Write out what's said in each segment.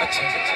अच्छा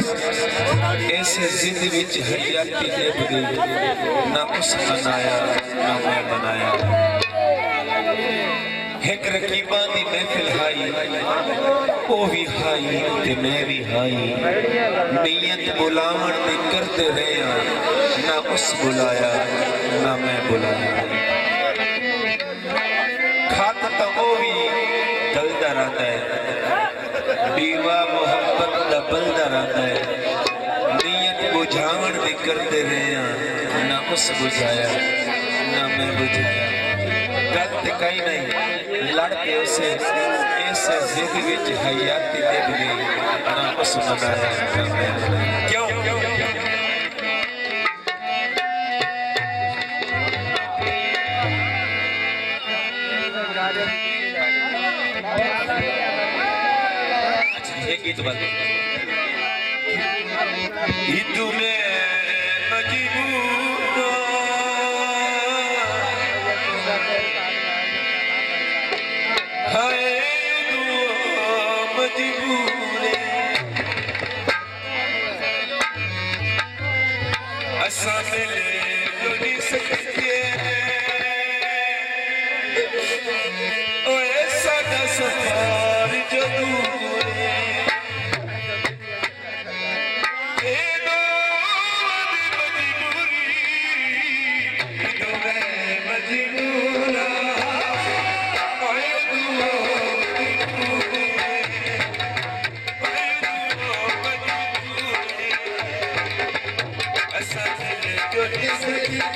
ऐसे जिंद विच हरियाती ने बदल ना उस बनाया ना मैं बनाया एक रकीबा दी महफिल हाई ओ भी हाई ते मैं भी हाई नियत बुलावन दी करते रहे ना उस बुलाया ना मैं बुलाया खात तो वो भी गलदा रहता है दीवा मोहब्बत दा बलदा रहता है नियत बुझावन दी करते रहे ना उस बुझाया ना मैं बुझाया गलत कहीं नहीं लड़ के उसे ऐसे जिद विच हयाती दे गई ना उस बनाया ना मैं क्यों गीत बंद हिंदू में मजबूर हाय मजबूर असा मिले तो नहीं सकते ओए सादा सफार जदूर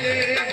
Yes,